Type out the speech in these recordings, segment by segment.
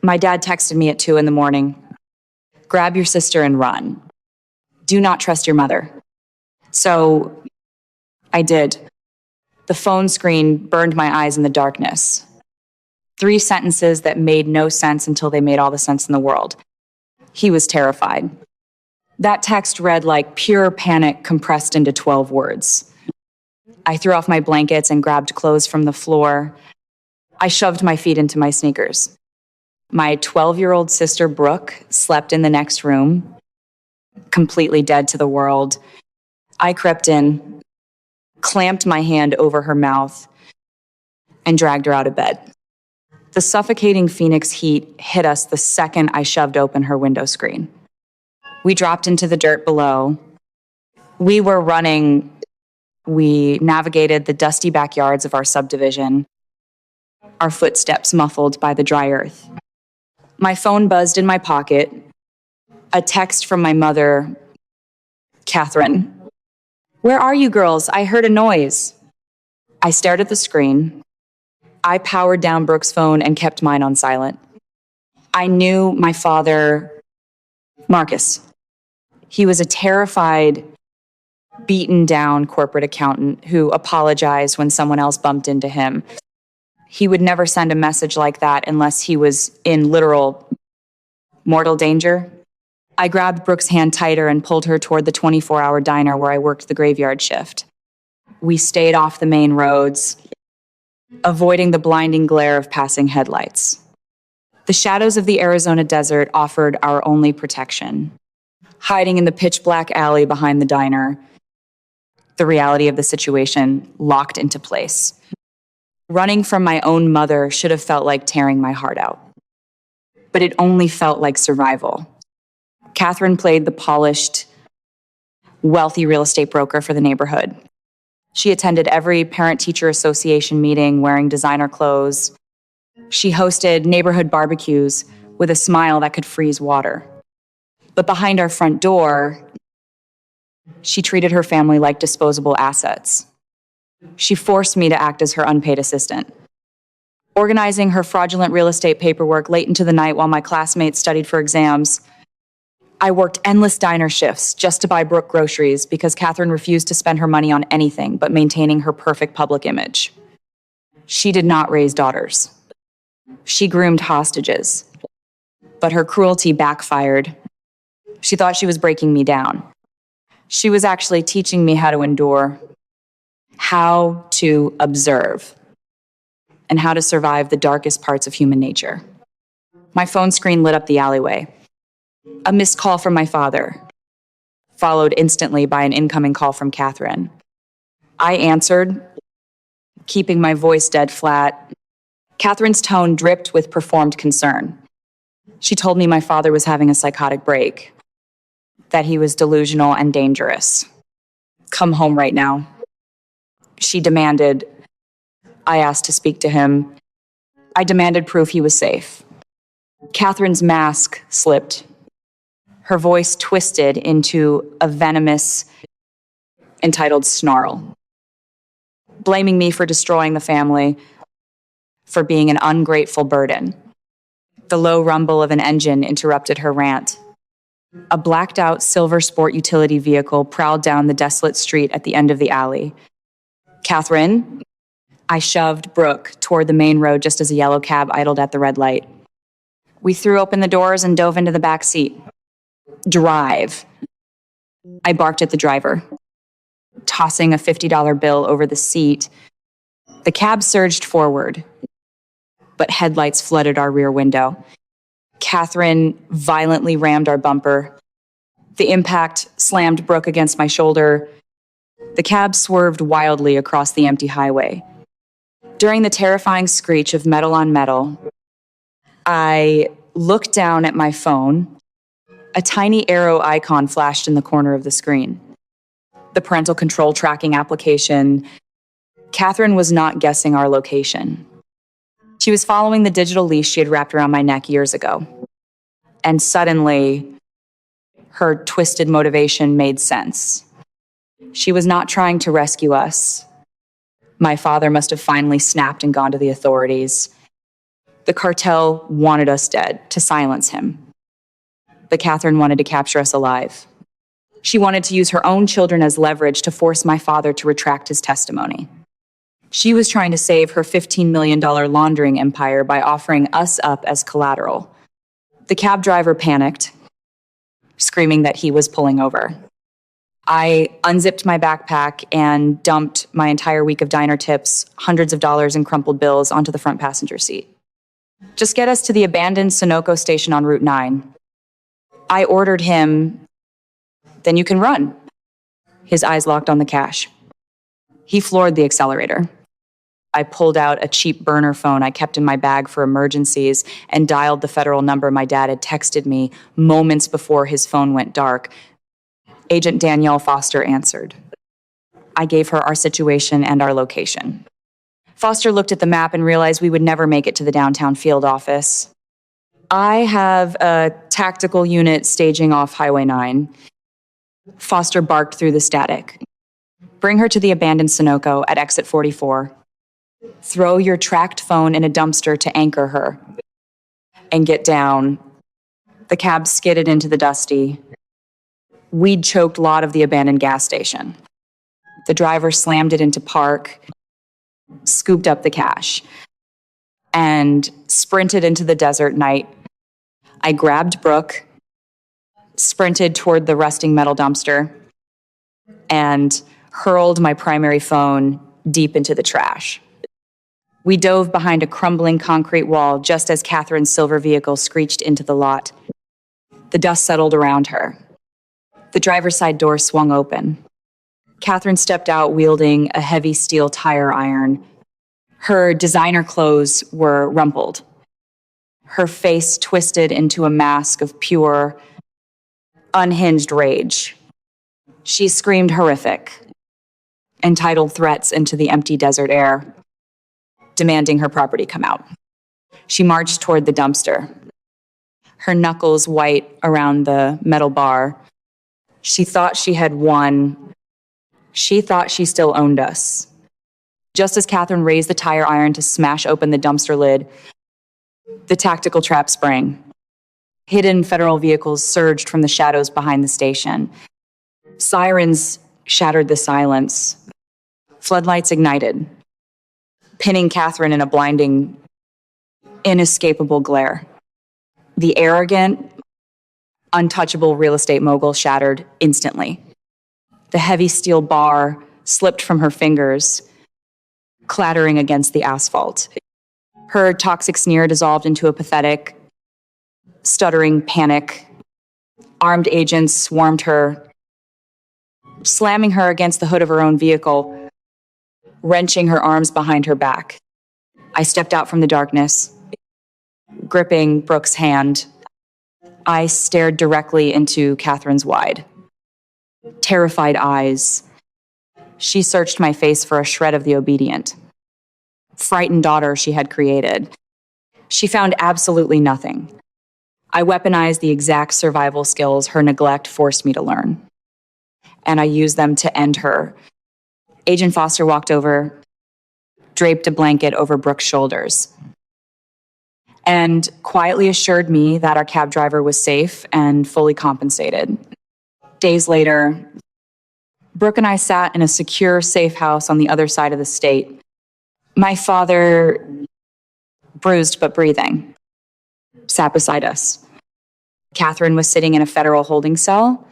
My dad texted me at 2 in the morning. Grab your sister and run. Do not trust your mother. So I did. The phone screen burned my eyes in the darkness. 3 sentences that made no sense until they made all the sense in the world. He was terrified. That text read like pure panic compressed into 12 words. I threw off my blankets and grabbed clothes from the floor. I shoved my feet into my sneakers. My 12-year-old sister, Brooke, slept in the next room, completely dead to the world. I crept in, clamped my hand over her mouth, and dragged her out of bed. The suffocating Phoenix heat hit us the second I shoved open her window screen. We dropped into the dirt below. We were running. We navigated the dusty backyards of our subdivision, our footsteps muffled by the dry earth. My phone buzzed in my pocket. A text from my mother, Catherine. Where are you girls? I heard a noise. I stared at the screen. I powered down Brooke's phone and kept mine on silent. I knew my father, Marcus. He was a terrified, beaten down corporate accountant who apologized when someone else bumped into him. He would never send a message like that unless he was in literal mortal danger. I grabbed Brooke's hand tighter and pulled her toward the 24-hour diner where I worked the graveyard shift. We stayed off the main roads, avoiding the blinding glare of passing headlights. The shadows of the Arizona desert offered our only protection. Hiding in the pitch-black alley behind the diner, the reality of the situation locked into place. Running from my own mother should have felt like tearing my heart out. But it only felt like survival. Catherine played the polished, wealthy real estate broker for the neighborhood. She attended every parent-teacher association meeting wearing designer clothes. She hosted neighborhood barbecues with a smile that could freeze water. But behind our front door, she treated her family like disposable assets. She forced me to act as her unpaid assistant, organizing her fraudulent real estate paperwork late into the night while my classmates studied for exams. I worked endless diner shifts just to buy Brooke groceries because Catherine refused to spend her money on anything but maintaining her perfect public image. She did not raise daughters. She groomed hostages, but her cruelty backfired. She thought she was breaking me down. She was actually teaching me how to endure, how to observe, and how to survive the darkest parts of human nature. My phone screen lit up the alleyway. A missed call from my father, followed instantly by an incoming call from Catherine. I answered, keeping my voice dead flat. Catherine's tone dripped with performed concern. She told me my father was having a psychotic break, that he was delusional and dangerous. Come home right now. She demanded. I asked to speak to him. I demanded proof he was safe. Catherine's mask slipped. Her voice twisted into a venomous, entitled snarl, blaming me for destroying the family, for being an ungrateful burden. The low rumble of an engine interrupted her rant. A blacked-out silver sport utility vehicle prowled down the desolate street at the end of the alley. Catherine, I shoved Brooke toward the main road just as a yellow cab idled at the red light. We threw open the doors and dove into the back seat. Drive. I barked at the driver, tossing a $50 bill over the seat. The cab surged forward, but headlights flooded our rear window. Catherine violently rammed our bumper. The impact slammed Brooke against my shoulder. The cab swerved wildly across the empty highway. During the terrifying screech of metal on metal, I looked down at my phone. A tiny arrow icon flashed in the corner of the screen. The parental control tracking application. Catherine was not guessing our location. She was following the digital leash she had wrapped around my neck years ago. And suddenly, her twisted motivation made sense. She was not trying to rescue us. My father must have finally snapped and gone to the authorities. The cartel wanted us dead to silence him. But Catherine wanted to capture us alive. She wanted to use her own children as leverage to force my father to retract his testimony. She was trying to save her $15 million laundering empire by offering us up as collateral. The cab driver panicked, screaming that he was pulling over. I unzipped my backpack and dumped my entire week of diner tips, hundreds of dollars in crumpled bills onto the front passenger seat. Just get us to the abandoned Sunoco station on Route 9. I ordered him, then you can run. His eyes locked on the cash. He floored the accelerator. I pulled out a cheap burner phone I kept in my bag for emergencies and dialed the federal number my dad had texted me moments before his phone went dark. Agent Danielle Foster answered. I gave her our situation and our location. Foster looked at the map and realized we would never make it to the downtown field office. I have a tactical unit staging off Highway 9. Foster barked through the static. Bring her to the abandoned Sunoco at exit 44. Throw your tracked phone in a dumpster to anchor her. And get down. The cab skidded into the dusty, weed-choked lot of the abandoned gas station. The driver slammed it into park, scooped up the cash, and sprinted into the desert night. I grabbed Brooke, sprinted toward the rusting metal dumpster, and hurled my primary phone deep into the trash. We dove behind a crumbling concrete wall just as Catherine's silver vehicle screeched into the lot. The dust settled around her. The driver's side door swung open. Catherine stepped out wielding a heavy steel tire iron. Her designer clothes were rumpled. Her face twisted into a mask of pure, unhinged rage. She screamed horrific, entitled threats into the empty desert air, demanding her property come out. She marched toward the dumpster, her knuckles white around the metal bar. She thought she had won. She thought she still owned us. Just as Catherine raised the tire iron to smash open the dumpster lid, the tactical trap sprang. Hidden federal vehicles surged from the shadows behind the station. Sirens shattered the silence. Floodlights ignited, pinning Catherine in a blinding, inescapable glare. The arrogant, untouchable real estate mogul shattered instantly. The heavy steel bar slipped from her fingers, clattering against the asphalt. Her toxic sneer dissolved into a pathetic, stuttering panic. Armed agents swarmed her, slamming her against the hood of her own vehicle, wrenching her arms behind her back. I stepped out from the darkness, gripping Brooke's hand. I stared directly into Catherine's wide, terrified eyes. She searched my face for a shred of the obedient, frightened daughter she had created. She found absolutely nothing. I weaponized the exact survival skills her neglect forced me to learn, and I used them to end her. Agent Foster walked over, draped a blanket over Brooke's shoulders, and quietly assured me that our cab driver was safe and fully compensated. Days later, Brooke and I sat in a secure, safe house on the other side of the state. My father, bruised but breathing, sat beside us. Catherine was sitting in a federal holding cell.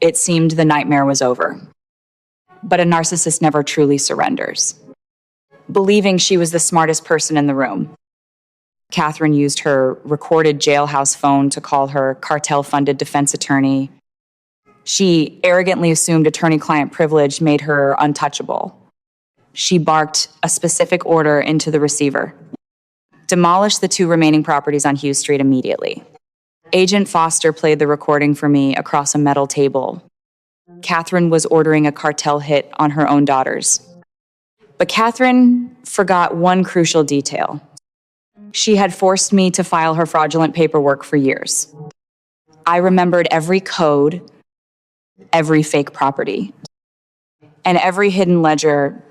It seemed the nightmare was over. But a narcissist never truly surrenders. Believing she was the smartest person in the room, Catherine used her recorded jailhouse phone to call her cartel-funded defense attorney. She arrogantly assumed attorney-client privilege made her untouchable. She barked a specific order into the receiver. Demolish the 2 remaining properties on Hughes Street immediately. Agent Foster played the recording for me across a metal table. Catherine was ordering a cartel hit on her own daughters. But Catherine forgot one crucial detail. She had forced me to file her fraudulent paperwork for years. I remembered every code, every fake property, and every hidden ledger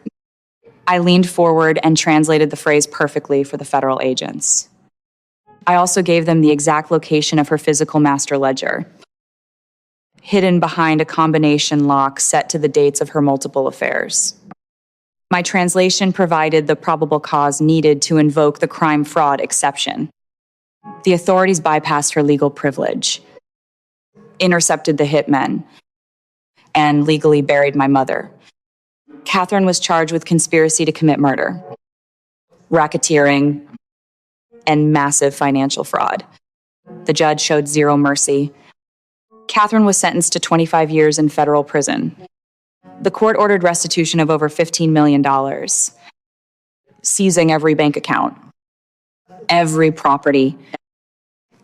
I leaned forward and translated the phrase perfectly for the federal agents. I also gave them the exact location of her physical master ledger, hidden behind a combination lock set to the dates of her multiple affairs. My translation provided the probable cause needed to invoke the crime-fraud exception. The authorities bypassed her legal privilege, intercepted the hitmen, and legally buried my mother. Catherine was charged with conspiracy to commit murder, racketeering, and massive financial fraud. The judge showed zero mercy. Catherine was sentenced to 25 years in federal prison. The court ordered restitution of over $15 million, seizing every bank account, every property,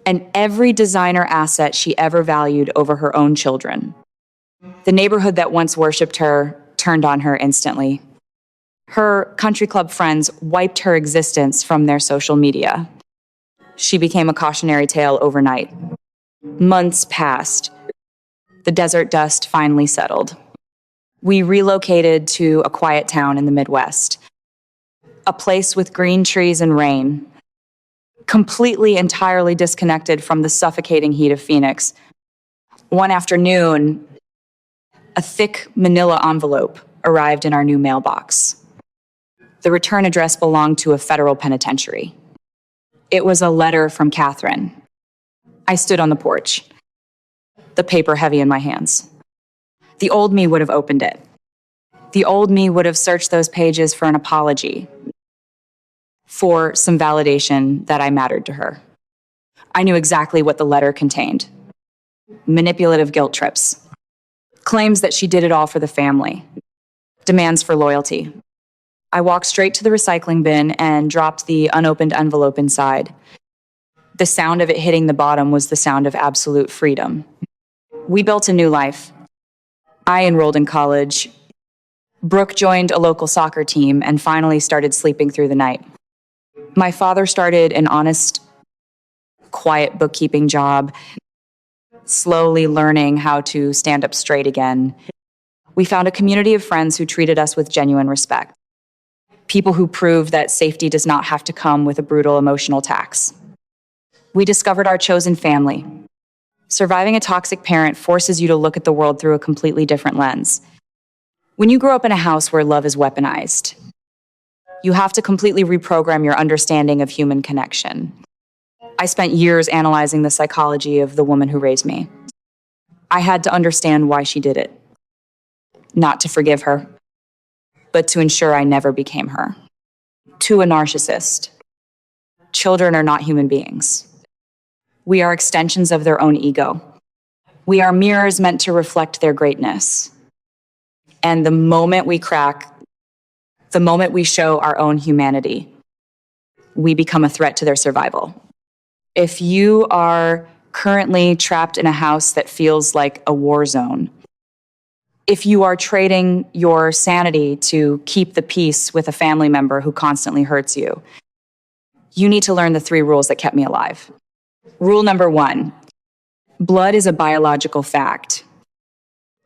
and every designer asset she ever valued over her own children. The neighborhood that once worshipped her turned on her instantly. Her country club friends wiped her existence from their social media. She became a cautionary tale overnight. Months passed. The desert dust finally settled. We relocated to a quiet town in the Midwest, a place with green trees and rain, completely, entirely disconnected from the suffocating heat of Phoenix. One afternoon, a thick manila envelope arrived in our new mailbox. The return address belonged to a federal penitentiary. It was a letter from Catherine. I stood on the porch, the paper heavy in my hands. The old me would have opened it. The old me would have searched those pages for an apology, for some validation that I mattered to her. I knew exactly what the letter contained. Manipulative guilt trips, claims that she did it all for the family, demands for loyalty. I walked straight to the recycling bin and dropped the unopened envelope inside. The sound of it hitting the bottom was the sound of absolute freedom. We built a new life. I enrolled in college. Brooke joined a local soccer team and finally started sleeping through the night. My father started an honest, quiet bookkeeping job, slowly learning how to stand up straight again. We found a community of friends who treated us with genuine respect. People who proved that safety does not have to come with a brutal emotional tax. We discovered our chosen family. Surviving a toxic parent forces you to look at the world through a completely different lens. When you grow up in a house where love is weaponized, you have to completely reprogram your understanding of human connection. I spent years analyzing the psychology of the woman who raised me. I had to understand why she did it. Not to forgive her, but to ensure I never became her. To a narcissist, children are not human beings. We are extensions of their own ego. We are mirrors meant to reflect their greatness. And the moment we crack, the moment we show our own humanity, we become a threat to their survival. If you are currently trapped in a house that feels like a war zone, if you are trading your sanity to keep the peace with a family member who constantly hurts you, you need to learn the 3 rules that kept me alive. Rule number 1, blood is a biological fact,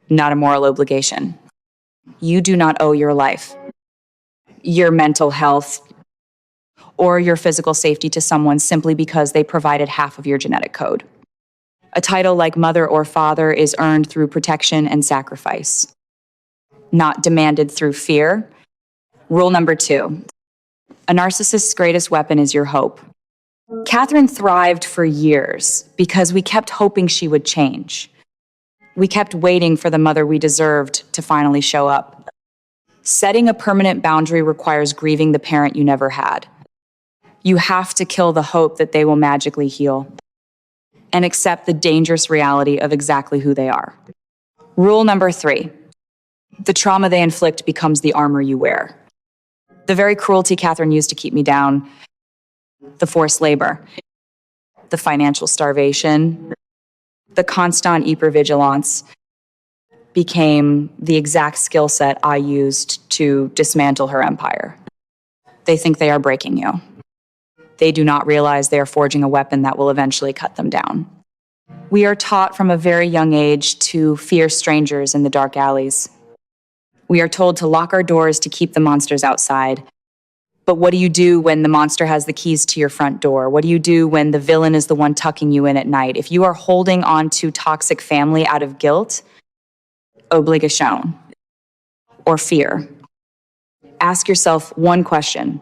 not a moral obligation. You do not owe your life, your mental health, or your physical safety to someone simply because they provided half of your genetic code. A title like mother or father is earned through protection and sacrifice, not demanded through fear. Rule number 2, a narcissist's greatest weapon is your hope. Catherine thrived for years because we kept hoping she would change. We kept waiting for the mother we deserved to finally show up. Setting a permanent boundary requires grieving the parent you never had. You have to kill the hope that they will magically heal and accept the dangerous reality of exactly who they are. Rule number 3, the trauma they inflict becomes the armor you wear. The very cruelty Catherine used to keep me down, the forced labor, the financial starvation, the constant hypervigilance, became the exact skill set I used to dismantle her empire. They think they are breaking you. They do not realize they are forging a weapon that will eventually cut them down. We are taught from a very young age to fear strangers in the dark alleys. We are told to lock our doors to keep the monsters outside. But what do you do when the monster has the keys to your front door? What do you do when the villain is the one tucking you in at night? If you are holding on to toxic family out of guilt, obligation, or fear, ask yourself one question.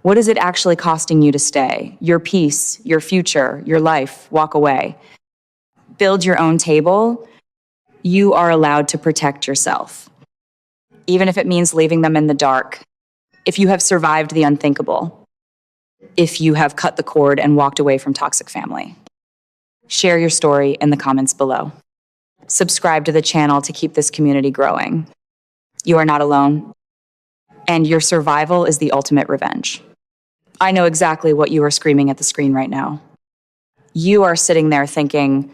What is it actually costing you to stay? Your peace, your future, your life, walk away. Build your own table. You are allowed to protect yourself, even if it means leaving them in the dark. If you have survived the unthinkable, if you have cut the cord and walked away from toxic family. Share your story in the comments below. Subscribe to the channel to keep this community growing. You are not alone, and your survival is the ultimate revenge. I know exactly what you are screaming at the screen right now. You are sitting there thinking,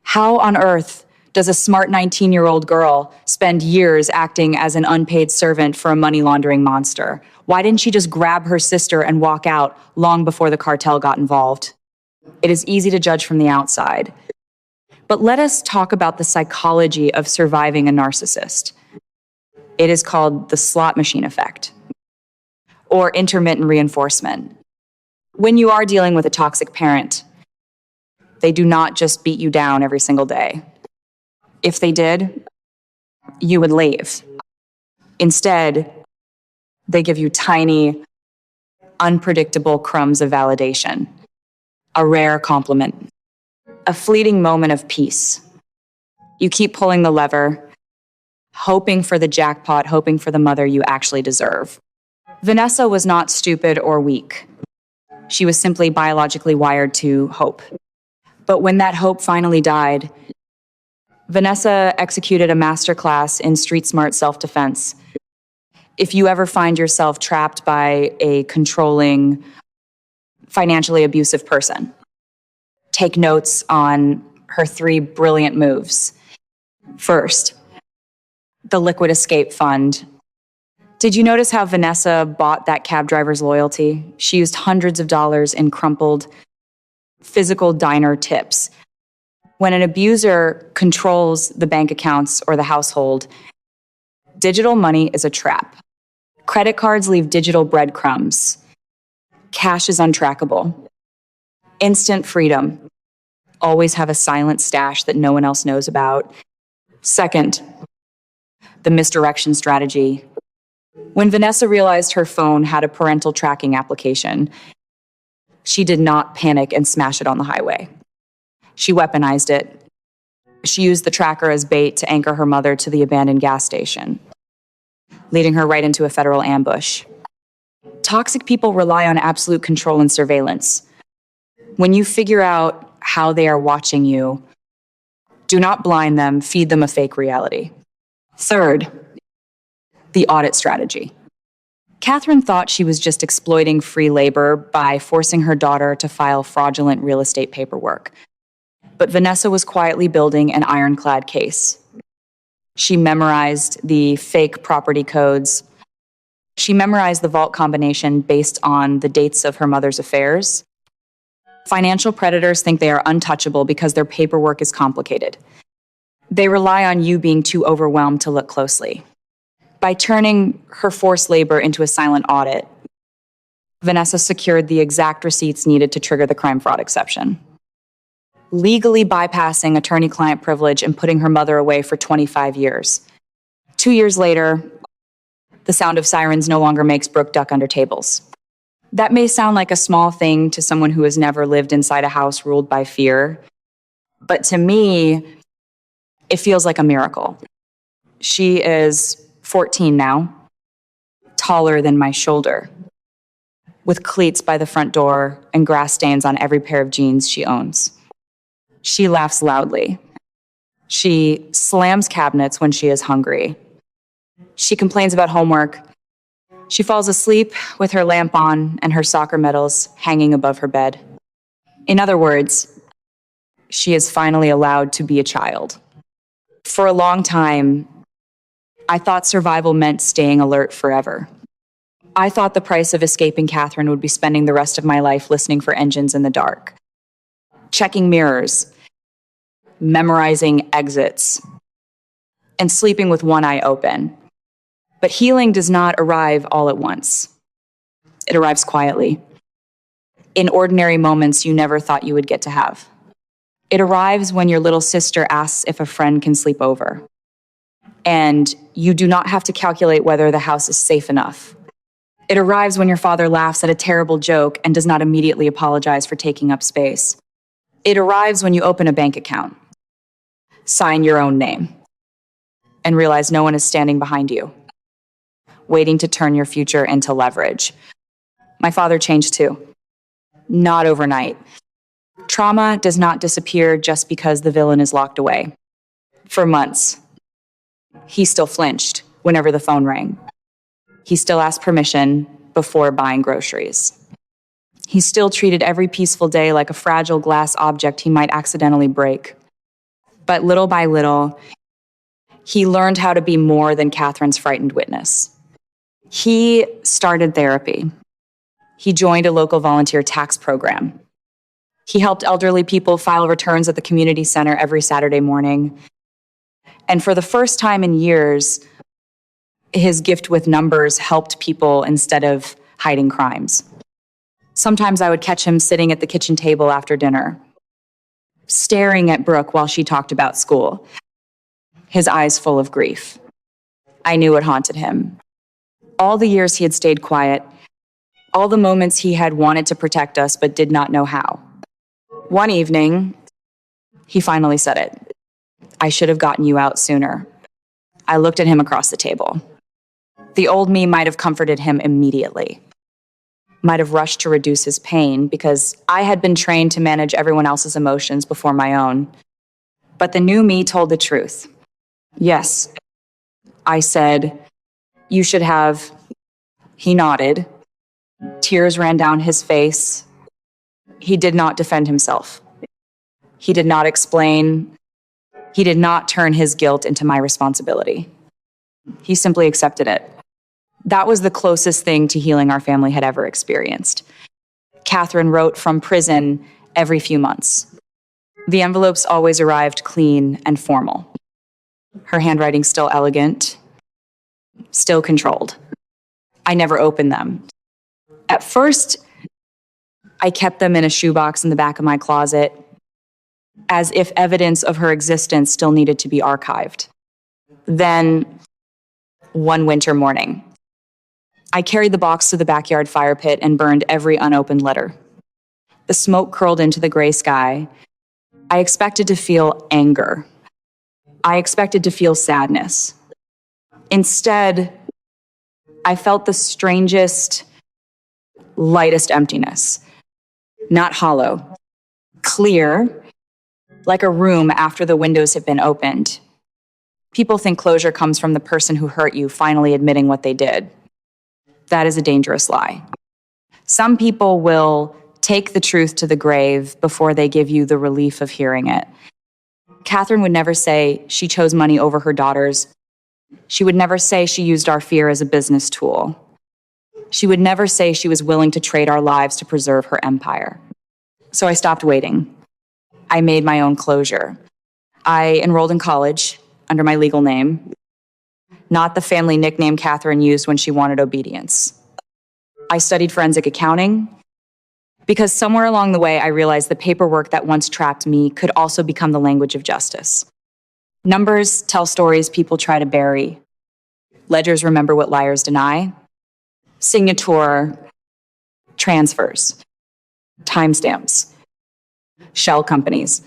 how on earth does a smart 19-year-old girl spend years acting as an unpaid servant for a money laundering monster? Why didn't she just grab her sister and walk out long before the cartel got involved? It is easy to judge from the outside. But let us talk about the psychology of surviving a narcissist. It is called the slot machine effect, or intermittent reinforcement. When you are dealing with a toxic parent, they do not just beat you down every single day. If they did, you would leave. Instead, they give you tiny, unpredictable crumbs of validation, a rare compliment, a fleeting moment of peace. You keep pulling the lever, hoping for the jackpot, hoping for the mother you actually deserve. Vanessa was not stupid or weak. She was simply biologically wired to hope. But when that hope finally died, Vanessa executed a masterclass in street-smart self-defense. If you ever find yourself trapped by a controlling, financially abusive person, take notes on her 3 brilliant moves. First, the liquid escape fund. Did you notice how Vanessa bought that cab driver's loyalty? She used hundreds of dollars in crumpled physical diner tips. When an abuser controls the bank accounts or the household, digital money is a trap. Credit cards leave digital breadcrumbs. Cash is untrackable. Instant freedom. Always have a silent stash that no one else knows about. Second, the misdirection strategy. When Vanessa realized her phone had a parental tracking application, she did not panic and smash it on the highway. She weaponized it. She used the tracker as bait to anchor her mother to the abandoned gas station, leading her right into a federal ambush. Toxic people rely on absolute control and surveillance. When you figure out how they are watching you, do not blind them, feed them a fake reality. Third, the audit strategy. Catherine thought she was just exploiting free labor by forcing her daughter to file fraudulent real estate paperwork. But Vanessa was quietly building an ironclad case. She memorized the fake property codes. She memorized the vault combination based on the dates of her mother's affairs. Financial predators think they are untouchable because their paperwork is complicated. They rely on you being too overwhelmed to look closely. By turning her forced labor into a silent audit, Vanessa secured the exact receipts needed to trigger the crime fraud exception, legally bypassing attorney-client privilege and putting her mother away for 25 years. 2 years later, the sound of sirens no longer makes Brooke duck under tables. That may sound like a small thing to someone who has never lived inside a house ruled by fear, but to me, it feels like a miracle. She is 14 now, taller than my shoulder, with cleats by the front door and grass stains on every pair of jeans she owns. She laughs loudly. She slams cabinets when she is hungry. She complains about homework. She falls asleep with her lamp on and her soccer medals hanging above her bed. In other words, she is finally allowed to be a child. For a long time, I thought survival meant staying alert forever. I thought the price of escaping Catherine would be spending the rest of my life listening for engines in the dark, checking mirrors, memorizing exits, and sleeping with one eye open. But healing does not arrive all at once. It arrives quietly, in ordinary moments you never thought you would get to have. It arrives when your little sister asks if a friend can sleep over, and you do not have to calculate whether the house is safe enough. It arrives when your father laughs at a terrible joke and does not immediately apologize for taking up space. It arrives when you open a bank account, sign your own name, and realize no one is standing behind you, waiting to turn your future into leverage. My father changed too. Not overnight. Trauma does not disappear just because the villain is locked away. For months, he still flinched whenever the phone rang. He still asked permission before buying groceries. He still treated every peaceful day like a fragile glass object he might accidentally break. But little by little, he learned how to be more than Catherine's frightened witness. He started therapy. He joined a local volunteer tax program. He helped elderly people file returns at the community center every Saturday morning. And for the first time in years, his gift with numbers helped people instead of hiding crimes. Sometimes I would catch him sitting at the kitchen table after dinner, staring at Brooke while she talked about school, his eyes full of grief. I knew it haunted him. All the years he had stayed quiet, all the moments he had wanted to protect us but did not know how. One evening, he finally said it. I should have gotten you out sooner. I looked at him across the table. The old me might have comforted him immediately, might have rushed to reduce his pain because I had been trained to manage everyone else's emotions before my own. But the new me told the truth. Yes, I said, you should have. He nodded. Tears ran down his face. He did not defend himself. He did not explain. He did not turn his guilt into my responsibility. He simply accepted it. That was the closest thing to healing our family had ever experienced. Catherine wrote from prison every few months. The envelopes always arrived clean and formal. Her handwriting still elegant, still controlled. I never opened them. At first, I kept them in a shoebox in the back of my closet, as if evidence of her existence still needed to be archived. Then, one winter morning, I carried the box to the backyard fire pit and burned every unopened letter. The smoke curled into the gray sky. I expected to feel anger. I expected to feel sadness. Instead, I felt the strangest, lightest emptiness. Not hollow, clear, like a room after the windows have been opened. People think closure comes from the person who hurt you finally admitting what they did. That is a dangerous lie. Some people will take the truth to the grave before they give you the relief of hearing it. Catherine would never say she chose money over her daughters. She would never say she used our fear as a business tool. She would never say she was willing to trade our lives to preserve her empire. So I stopped waiting. I made my own closure. I enrolled in college under my legal name, not the family nickname Catherine used when she wanted obedience. I studied forensic accounting because somewhere along the way I realized the paperwork that once trapped me could also become the language of justice. Numbers tell stories people try to bury. Ledgers remember what liars deny. Signature transfers, timestamps, shell companies,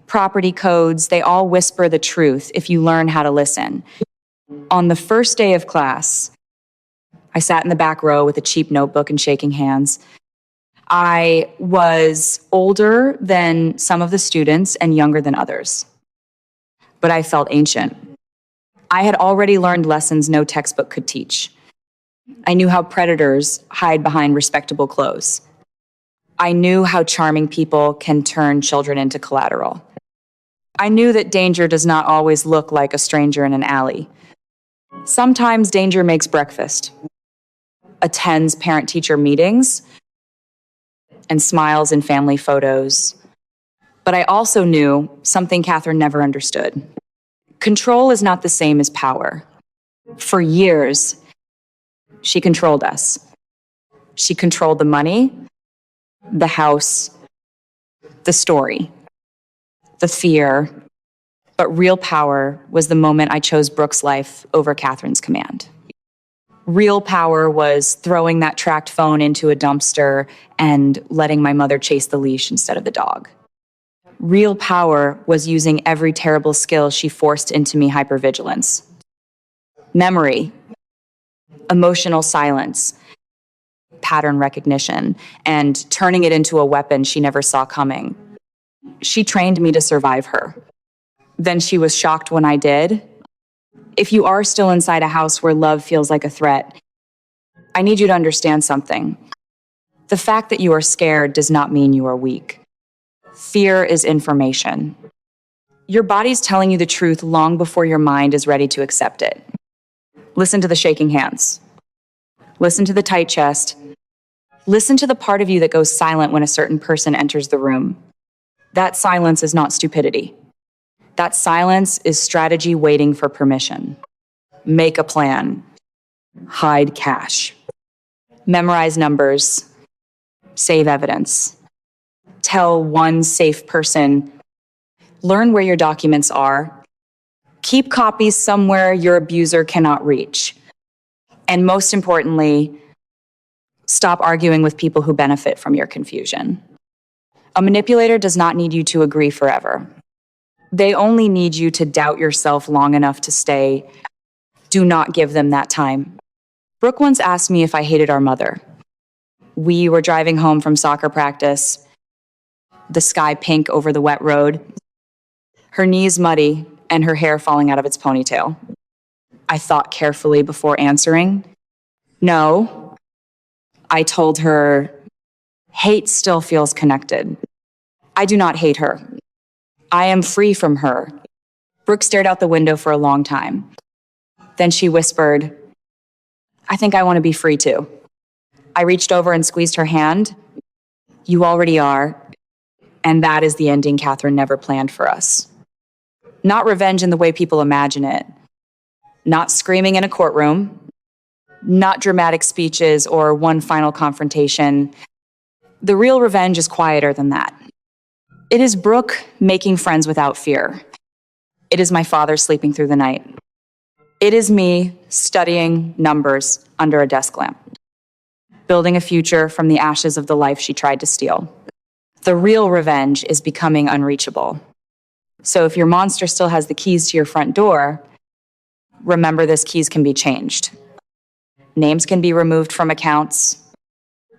property codes, they all whisper the truth if you learn how to listen. On the first day of class, I sat in the back row with a cheap notebook and shaking hands. I was older than some of the students and younger than others, but I felt ancient. I had already learned lessons no textbook could teach. I knew how predators hide behind respectable clothes. I knew how charming people can turn children into collateral. I knew that danger does not always look like a stranger in an alley. Sometimes danger makes breakfast, attends parent-teacher meetings, and smiles in family photos. But I also knew something Catherine never understood. Control is not the same as power. For years, she controlled us. She controlled the money, the house, the story, the fear. But real power was the moment I chose Brooke's life over Catherine's command. Real power was throwing that tracked phone into a dumpster and letting my mother chase the leash instead of the dog. Real power was using every terrible skill she forced into me: hypervigilance, memory, emotional silence, pattern recognition, and turning it into a weapon she never saw coming. She trained me to survive her. Then she was shocked when I did. If you are still inside a house where love feels like a threat, I need you to understand something. The fact that you are scared does not mean you are weak. Fear is information. Your body's telling you the truth long before your mind is ready to accept it. Listen to the shaking hands. Listen to the tight chest. Listen to the part of you that goes silent when a certain person enters the room. That silence is not stupidity. That silence is strategy waiting for permission. Make a plan. Hide cash. Memorize numbers. Save evidence. Tell one safe person. Learn where your documents are. Keep copies somewhere your abuser cannot reach. And most importantly, stop arguing with people who benefit from your confusion. A manipulator does not need you to agree forever. They only need you to doubt yourself long enough to stay. Do not give them that time. Brooke once asked me if I hated our mother. We were driving home from soccer practice, the sky pink over the wet road, her knees muddy and her hair falling out of its ponytail. I thought carefully before answering. No. I told her, hate still feels connected. I do not hate her. I am free from her. Brooke stared out the window for a long time. Then she whispered, I think I want to be free too. I reached over and squeezed her hand. You already are. And that is the ending Catherine never planned for us. Not revenge in the way people imagine it. Not screaming in a courtroom. Not dramatic speeches or one final confrontation. The real revenge is quieter than that. It is Brooke making friends without fear. It is my father sleeping through the night. It is me studying numbers under a desk lamp, building a future from the ashes of the life she tried to steal. The real revenge is becoming unreachable. So if your monster still has the keys to your front door, remember these keys can be changed. Names can be removed from accounts.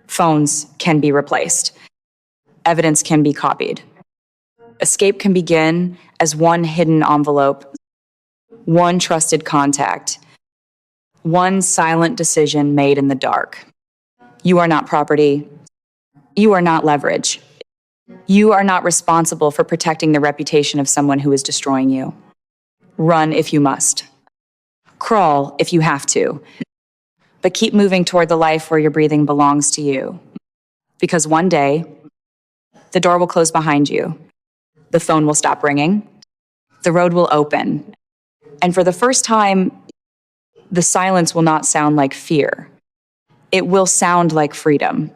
Phones can be replaced. Evidence can be copied. Escape can begin as one hidden envelope, one trusted contact, one silent decision made in the dark. You are not property. You are not leverage. You are not responsible for protecting the reputation of someone who is destroying you. Run if you must. Crawl if you have to. But keep moving toward the life where your breathing belongs to you. Because one day, the door will close behind you. The phone will stop ringing. The road will open. And for the first time, the silence will not sound like fear. It will sound like freedom.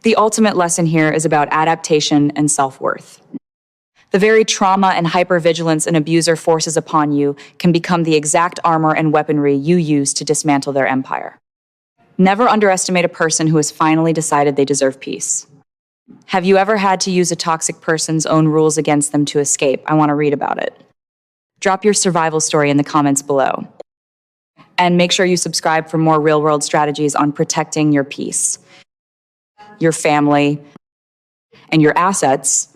The ultimate lesson here is about adaptation and self-worth. The very trauma and hypervigilance an abuser forces upon you can become the exact armor and weaponry you use to dismantle their empire. Never underestimate a person who has finally decided they deserve peace. Have you ever had to use a toxic person's own rules against them to escape? I want to read about it. Drop your survival story in the comments below. And make sure you subscribe for more real-world strategies on protecting your peace, your family, and your assets